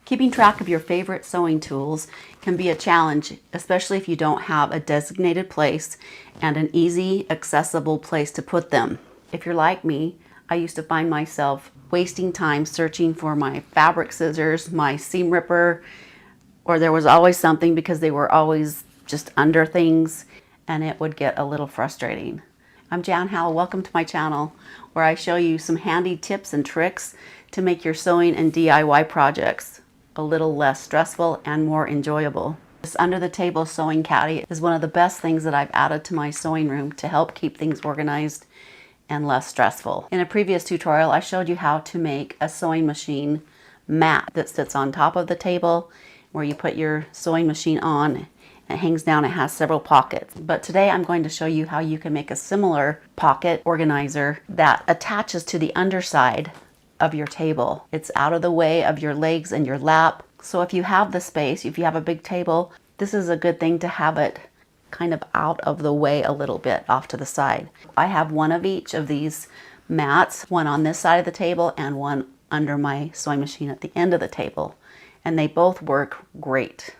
Keeping track of your favorite sewing tools can be a challenge, especially if you don't have a designated place and an easy, accessible place to put them. If you're like me, I used to find myself wasting time searching for my fabric scissors, my seam ripper, or there was always something because they were always just under things, and it would get a little frustrating. I'm Jan Howell. Welcome to my channel, where I show you some handy tips and tricks to make your sewing and DIY projects a little less stressful and more enjoyable. This under the table sewing caddy is one of the best things that I've added to my sewing room to help keep things organized and less stressful. In a previous tutorial, I showed you how to make a sewing machine mat that sits on top of the table where you put your sewing machine on. It hangs down, it has several pockets. But today I'm going to show you how you can make a similar pocket organizer that attaches to the underside of your table. It's out of the way of your legs and your lap. So if you have the space, if you have a big table, this is a good thing to have it kind of out of the way a little bit off to the side. I have one of each of these mats, one on this side of the table and one under my sewing machine at the end of the table. And they both work great.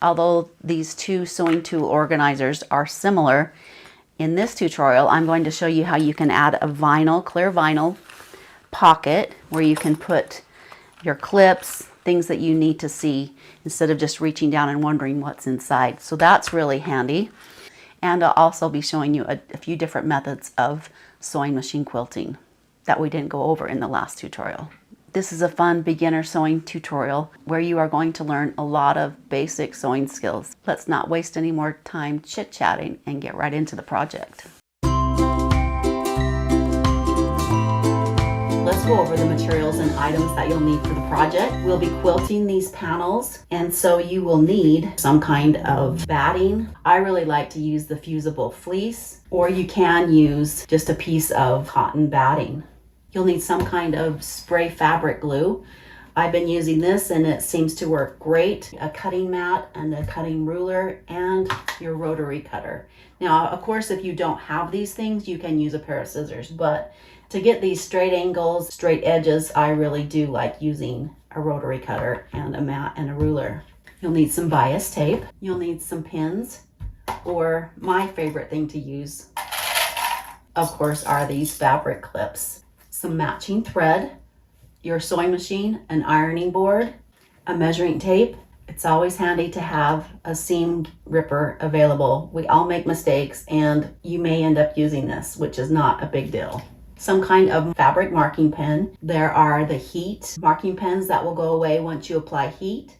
Although these two sewing tool organizers are similar, in this tutorial I'm going to show you how you can add a clear vinyl pocket where you can put your clips, things that you need to see, instead of just reaching down and wondering what's inside. So that's really handy. And I'll also be showing you a few different methods of sewing machine quilting that we didn't go over in the last tutorial. This is a fun beginner sewing tutorial where you are going to learn a lot of basic sewing skills. Let's not waste any more time chit-chatting and get right into the project. Let's go over the materials and items that you'll need for the project. We'll be quilting these panels, and so you will need some kind of batting. I really like to use the fusible fleece, or you can use just a piece of cotton batting. You'll need some kind of spray fabric glue. I've been using this and it seems to work great. A cutting mat and a cutting ruler and your rotary cutter. Now, of course, if you don't have these things, you can use a pair of scissors, but to get these straight angles, straight edges, I really do like using a rotary cutter and a mat and a ruler. You'll need some bias tape. You'll need some pins, or my favorite thing to use, of course, are these fabric clips. Some matching thread, your sewing machine, an ironing board, a measuring tape. It's always handy to have a seam ripper available. We all make mistakes and you may end up using this, which is not a big deal. Some kind of fabric marking pen. There are the heat marking pens that will go away once you apply heat.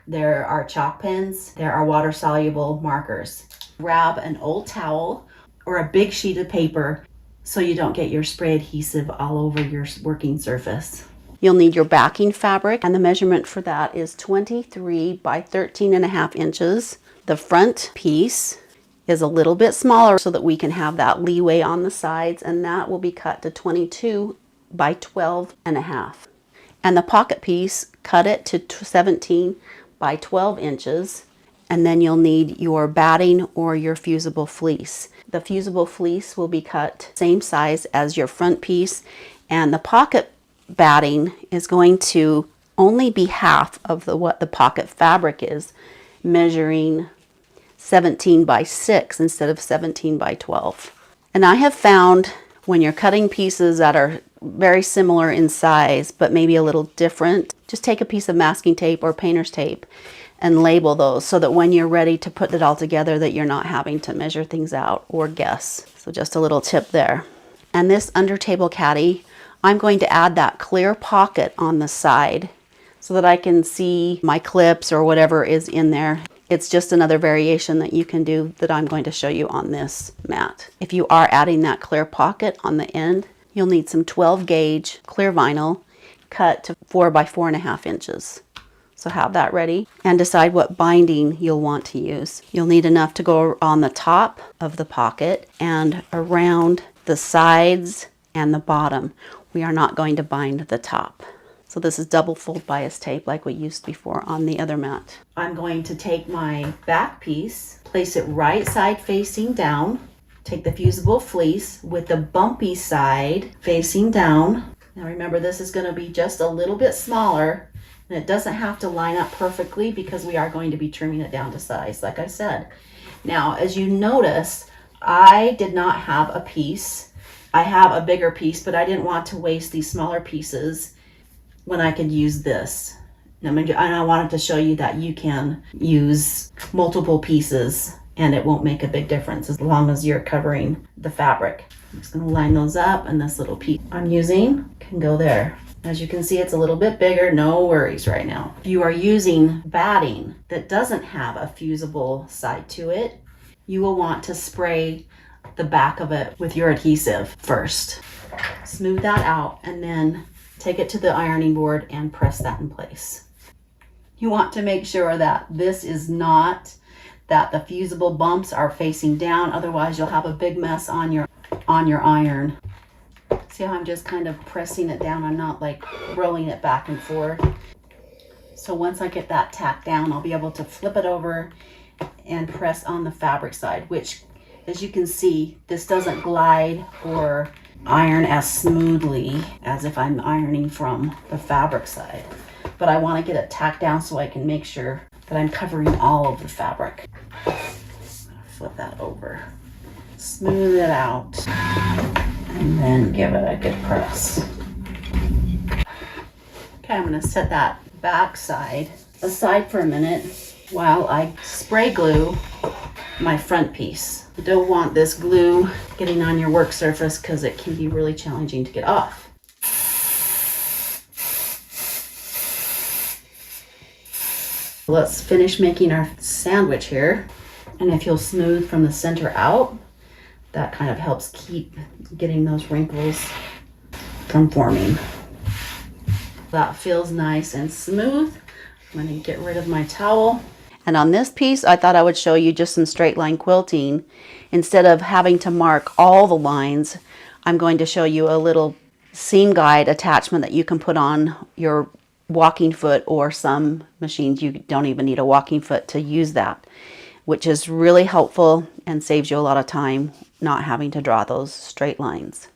There are chalk pens. There are water soluble markers. Grab an old towel or a big sheet of paper so you don't get your spray adhesive all over your working surface. You'll need your backing fabric, and the measurement for that is 23 by 13.5 inches. The front piece is a little bit smaller so that we can have that leeway on the sides, and that will be cut to 22 by 12.5. And the pocket piece, cut it to 17 by 12 inches. And then you'll need your batting or your fusible fleece. The fusible fleece will be cut same size as your front piece, and the pocket batting is going to only be half of what the pocket fabric is, measuring 17 by 6 instead of 17 by 12. And I have found when you're cutting pieces that are very similar in size but maybe a little different, just take a piece of masking tape or painter's tape and label those so that when you're ready to put it all together that you're not having to measure things out or guess. So just a little tip there. And this under table caddy, I'm going to add that clear pocket on the side so that I can see my clips or whatever is in there. It's just another variation that you can do that I'm going to show you on this mat. If you are adding that clear pocket on the end, you'll need some 12 gauge clear vinyl cut to 4 by 4.5 inches. So have that ready and decide what binding you'll want to use. You'll need enough to go on the top of the pocket and around the sides and the bottom. We are not going to bind the top. So this is double fold bias tape like we used before on the other mat. I'm going to take my back piece, place it right side facing down, take the fusible fleece with the bumpy side facing down. Now remember, this is going to be just a little bit smaller And it doesn't have to line up perfectly because we are going to be trimming it down to size, like I said. Now, as you notice, I did not have a piece. I have a bigger piece, but I didn't want to waste these smaller pieces when I could use this. And I wanted to show you that you can use multiple pieces and it won't make a big difference as long as you're covering the fabric. I'm just going to line those up, and this little piece I'm using can go there. As you can see, it's a little bit bigger, no worries right now. If you are using batting that doesn't have a fusible side to it, you will want to spray the back of it with your adhesive first. Smooth that out and then take it to the ironing board and press that in place. You want to make sure that this is not, that the fusible bumps are facing down, otherwise you'll have a big mess on your iron. See how I'm just kind of pressing it down? I'm not like rolling it back and forth. So once I get that tacked down, I'll be able to flip it over and press on the fabric side, which, as you can see, this doesn't glide or iron as smoothly as if I'm ironing from the fabric side. But I want to get it tacked down so I can make sure that I'm covering all of the fabric. Flip that over, smooth it out, and then give it a good press. Okay, I'm going to set that back side aside for a minute while I spray glue my front piece. You don't want this glue getting on your work surface because it can be really challenging to get off. Let's finish making our sandwich here. And if you'll smooth from the center out, that kind of helps keep getting those wrinkles from forming. That feels nice and smooth. I'm going to get rid of my towel. And on this piece, I thought I would show you just some straight line quilting. Instead of having to mark all the lines, I'm going to show you a little seam guide attachment that you can put on your walking foot, or some machines you don't even need a walking foot to use that, which is really helpful and saves you a lot of time not having to draw those straight lines.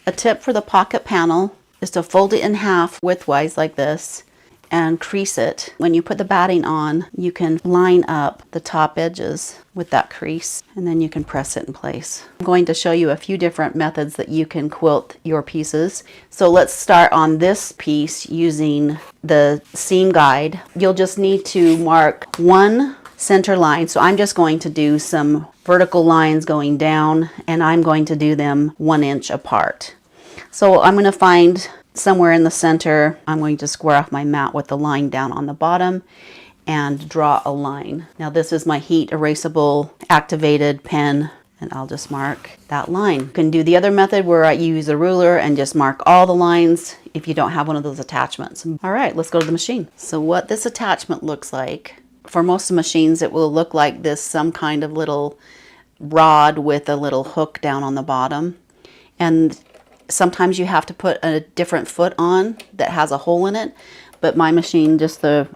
A tip for the pocket panel is to fold it in half widthwise like this and crease it. When you put the batting on, you can line up the top edges with that crease, and then you can press it in place. I'm going to show you a few different methods that you can quilt your pieces. So let's start on this piece using the seam guide. You'll just need to mark one center line. So I'm just going to do some vertical lines going down, and I'm going to do them 1 inch apart. So I'm going to find somewhere in the center. I'm going to square off my mat with the line down on the bottom and draw a line. Now this is my heat erasable activated pen, and I'll just mark that line. You can do the other method where I use a ruler and just mark all the lines if you don't have one of those attachments. All right, let's go to the machine. So what this attachment looks like, for most of the machines it will look like this, some kind of little rod with a little hook down on the bottom. And sometimes you have to put a different foot on that has a hole in it, but my machine, just the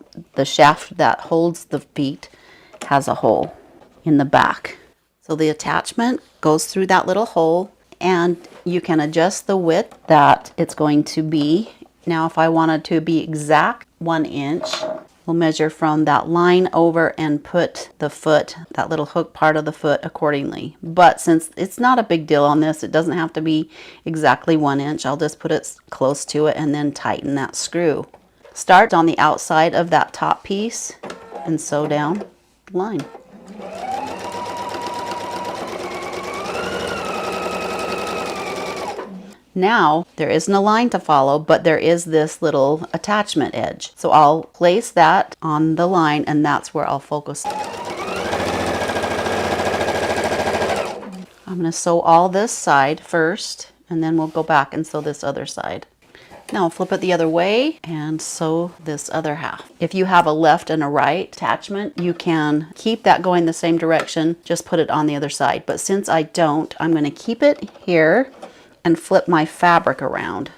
shaft that holds the feet, has a hole in the back. So the attachment goes through that little hole, and you can adjust the width that it's going to be. Now if I wanted to be exact 1 inch, we'll measure from that line over and put the foot, that little hook part of the foot, accordingly. But since it's not a big deal on this, it doesn't have to be exactly 1 inch. I'll just put it close to it and then tighten that screw. Start on the outside of that top piece and sew down the line. Now there isn't a line to follow, but there is this little attachment edge. So I'll place that on the line, and that's where I'll focus. I'm going to sew all this side first, and then we'll go back and sew this other side. Now I'll flip it the other way and sew this other half. If you have a left and a right attachment, you can keep that going the same direction, just put it on the other side. But since I don't, I'm going to keep it here and flip my fabric around.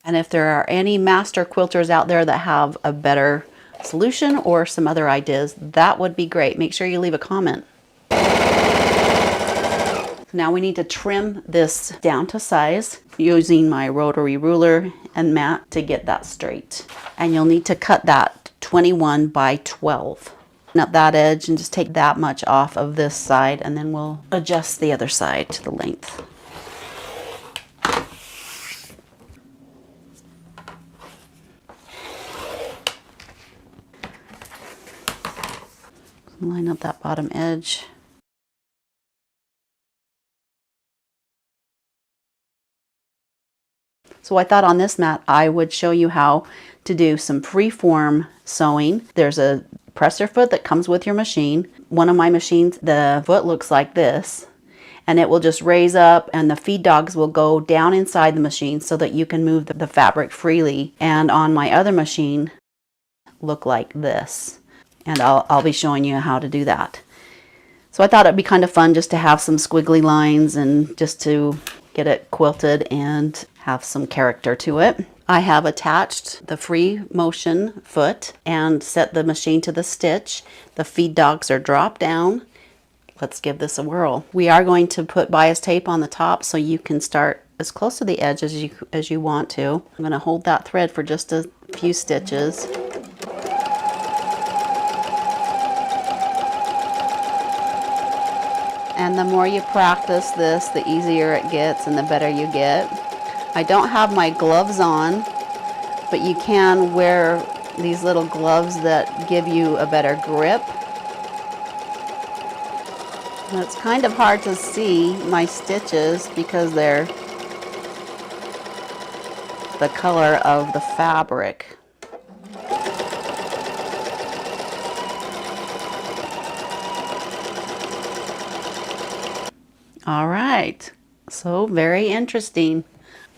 And if there are any master quilters out there that have a better solution or some other ideas, that would be great. Make sure you leave a comment. So Now we need to trim this down to size using my rotary ruler and mat to get that straight. And you'll need to cut that 21 by 12. Up that edge and just take that much off of this side, and then we'll adjust the other side to the length. Line up that bottom edge. So I thought on this mat I would show you how to do some free-form sewing. There's a presser foot that comes with your machine. One of my machines, the foot looks like this, and it will just raise up and the feed dogs will go down inside the machine so that you can move the fabric freely. And on my other machine, look like this. And I'll be showing you how to do that. So I thought it'd be kind of fun just to have some squiggly lines and just to get it quilted and have some character to it. I have attached the free motion foot and set the machine to the stitch. The feed dogs are dropped down. Let's give this a whirl. We are going to put bias tape on the top so you can start as close to the edge as you want to. I'm going to hold that thread for just a few stitches. And the more you practice this, the easier it gets and the better you get. I don't have my gloves on, but you can wear these little gloves that give you a better grip. And it's kind of hard to see my stitches because they're the color of the fabric. All right, so very interesting.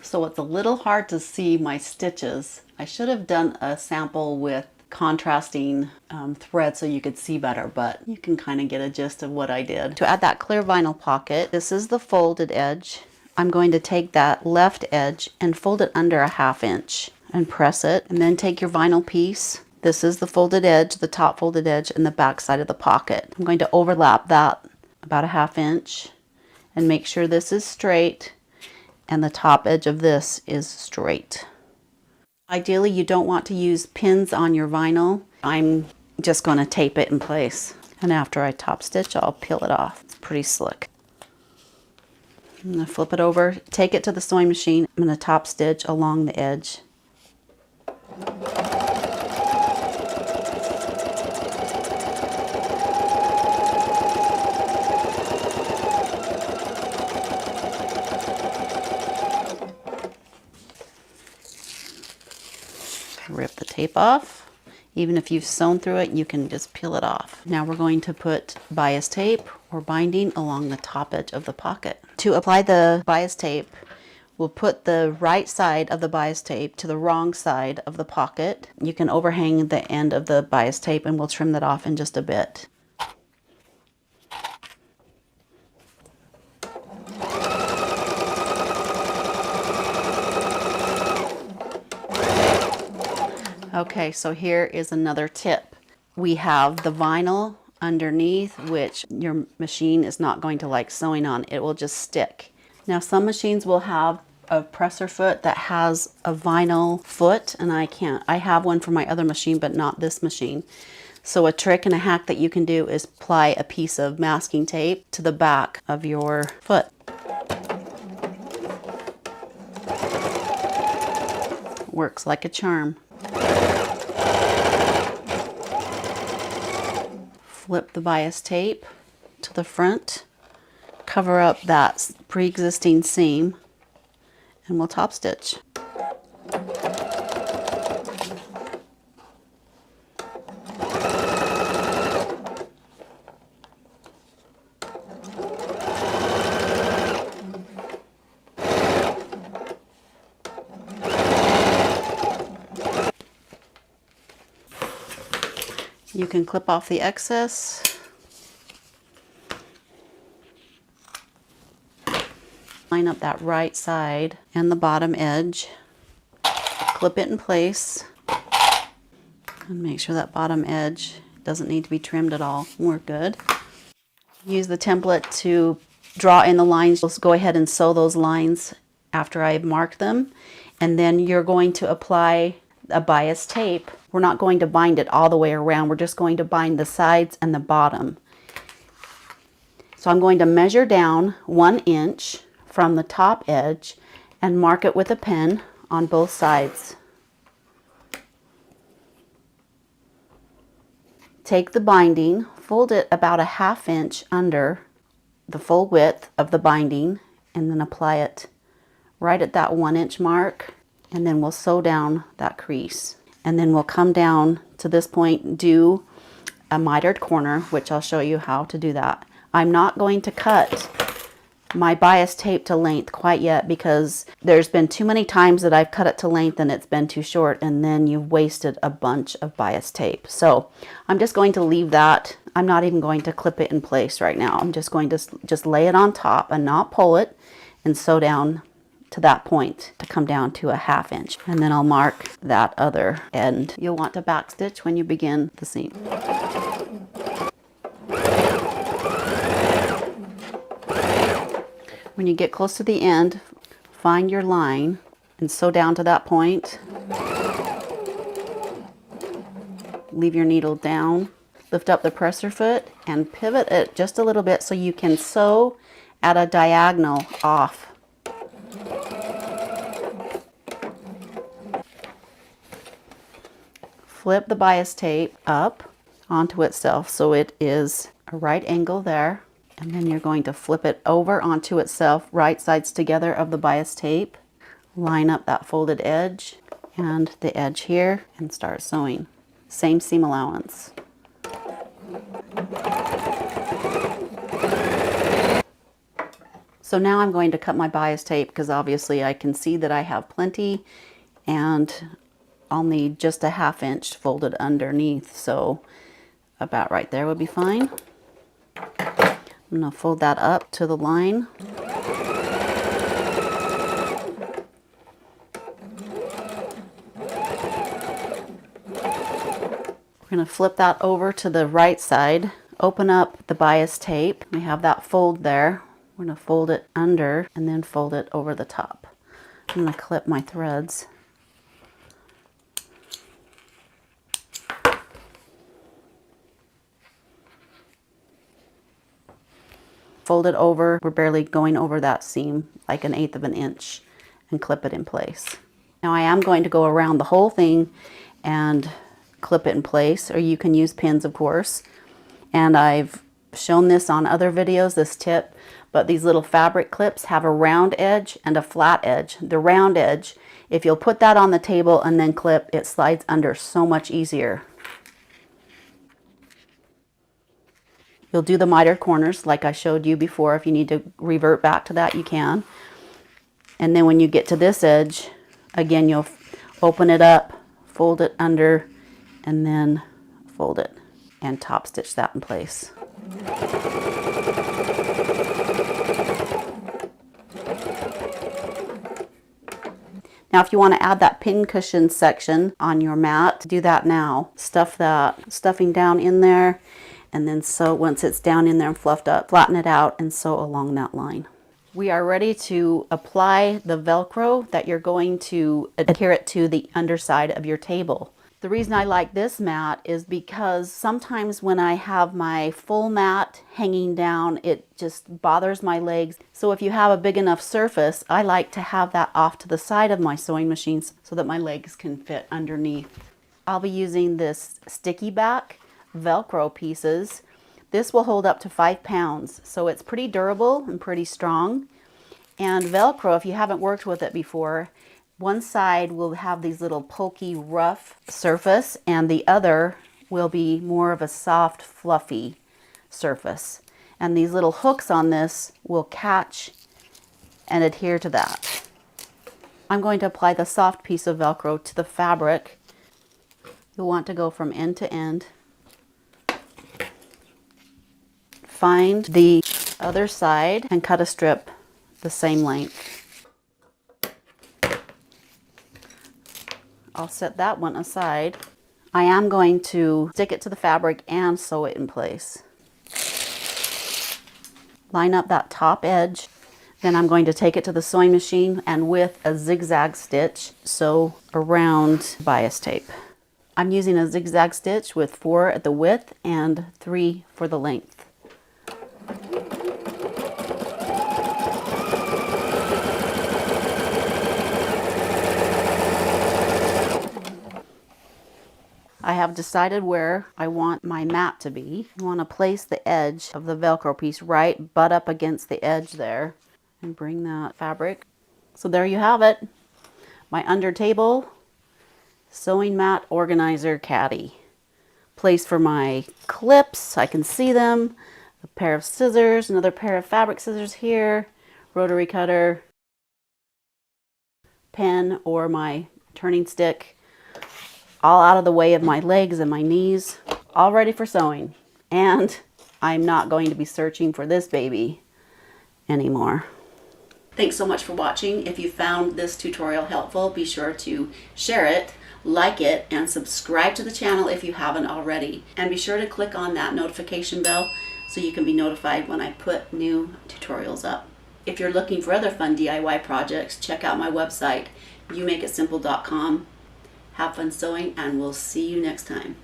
So it's a little hard to see my stitches. I should have done a sample with contrasting thread so you could see better, but you can kind of get a gist of what I did. To add that clear vinyl pocket, this is the folded edge. I'm going to take that left edge and fold it under a 1/2 inch and press it, and then take your vinyl piece. This is the folded edge, the top folded edge, and the back side of the pocket. I'm going to overlap that about a 1/2 inch and make sure this is straight and the top edge of this is straight. Ideally, you don't want to use pins on your vinyl. I'm just going to tape it in place. And after I top stitch, I'll peel it off. It's pretty slick. I'm going to flip it over, take it to the sewing machine. I'm going to top stitch along the edge. Rip the tape off. Even if you've sewn through it, you can just peel it off. Now we're going to put bias tape or binding along the top edge of the pocket. To apply the bias tape, we'll put the right side of the bias tape to the wrong side of the pocket. You can overhang the end of the bias tape and we'll trim that off in just a bit. Okay, so here is another tip. We have the vinyl underneath, which your machine is not going to like sewing on. It will just stick. Now some machines will have a presser foot that has a vinyl foot, and I have one for my other machine, but not this machine. So a trick and a hack that you can do is apply a piece of masking tape to the back of your foot. Works like a charm. Flip the bias tape to the front, cover up that pre-existing seam, and we'll top stitch. You can clip off the excess. Line up that right side and the bottom edge. Clip it in place. And make sure that bottom edge doesn't need to be trimmed at all. We're good. Use the template to draw in the lines. Let's go ahead and sew those lines after I've marked them. And then you're going to apply a bias tape. We're not going to bind it all the way around. We're just going to bind the sides and the bottom. So I'm going to measure down 1 inch from the top edge and mark it with a pen on both sides. Take the binding, fold it about a 1/2 inch under the full width of the binding, and then apply it right at that 1 inch mark, and then we'll sew down that crease. And then we'll come down to this point, do a mitered corner, which I'll show you how to do that. I'm not going to cut my bias tape to length quite yet because there's been too many times that I've cut it to length and it's been too short, and then you've wasted a bunch of bias tape. So I'm just going to leave that. I'm not even going to clip it in place right now. I'm just going to just lay it on top and not pull it and sew down to that point to come down to a 1/2 inch. And then I'll mark that other end. You'll want to back stitch when you begin the seam. When you get close to the end, find your line and sew down to that point. Leave your needle down, lift up the presser foot and pivot it just a little bit so you can sew at a diagonal off. Flip the bias tape up onto itself so it is a right angle there. And then you're going to flip it over onto itself, right sides together of the bias tape. Line up that folded edge and the edge here and start sewing. Same seam allowance. So now I'm going to cut my bias tape because obviously I can see that I have plenty and I'll need just a 1/2 inch folded underneath. So about right there would be fine. I'm going to fold that up to the line. We're going to flip that over to the right side, open up the bias tape. We have that fold there. We're going to fold it under and then fold it over the top. I'm going to clip my threads. Fold it over. We're barely going over that seam, like 1/8 of an inch, and clip it in place. Now I am going to go around the whole thing and clip it in place, or you can use pins, of course. And I've shown this on other videos, this tip, but these little fabric clips have a round edge and a flat edge. The round edge, if you'll put that on the table and then clip, it slides under so much easier. You'll do the mitered corners like I showed you before. If you need to revert back to that, you can. And then when you get to this edge, again, you'll open it up, fold it under, and then fold it and top stitch that in place. Now if you want to add that pincushion section on your mat, do that now. Stuff that stuffing down in there, and then sew once it's down in there and fluffed up, flatten it out and sew along that line. We are ready to apply the Velcro that you're going to adhere it to the underside of your table. The reason I like this mat is because sometimes when I have my full mat hanging down, it just bothers my legs. So if you have a big enough surface, I like to have that off to the side of my sewing machines so that my legs can fit underneath. I'll be using this sticky back Velcro pieces. This will hold up to 5 pounds, so it's pretty durable and pretty strong. And Velcro, if you haven't worked with it before, one side will have these little pokey, rough surface, and the other will be more of a soft, fluffy surface. And these little hooks on this will catch and adhere to that. I'm going to apply the soft piece of Velcro to the fabric. You'll want to go from end to end. Find the other side and cut a strip the same length. I'll set that one aside. I am going to stick it to the fabric and sew it in place. line up that top edge. Then I'm going to take it to the sewing machine and with a zigzag stitch, sew around bias tape. I'm using a zigzag stitch with 4 at the width and 3 for the length. I have decided where I want my mat to be. I want to place the edge of the Velcro piece right butt up against the edge there and bring that fabric. So there you have it. My under table sewing mat organizer caddy. Place for my clips, I can see them. A pair of scissors, another pair of fabric scissors here, rotary cutter, pen or my turning stick, all out of the way of my legs and my knees, all ready for sewing. And I'm not going to be searching for this baby anymore. Thanks so much for watching. If you found this tutorial helpful, be sure to share it, like it, and subscribe to the channel if you haven't already. And be sure to click on that notification bell so you can be notified when I put new tutorials up. If you're looking for other fun DIY projects, check out my website, youmakeitsimple.com. Have fun sewing, and we'll see you next time.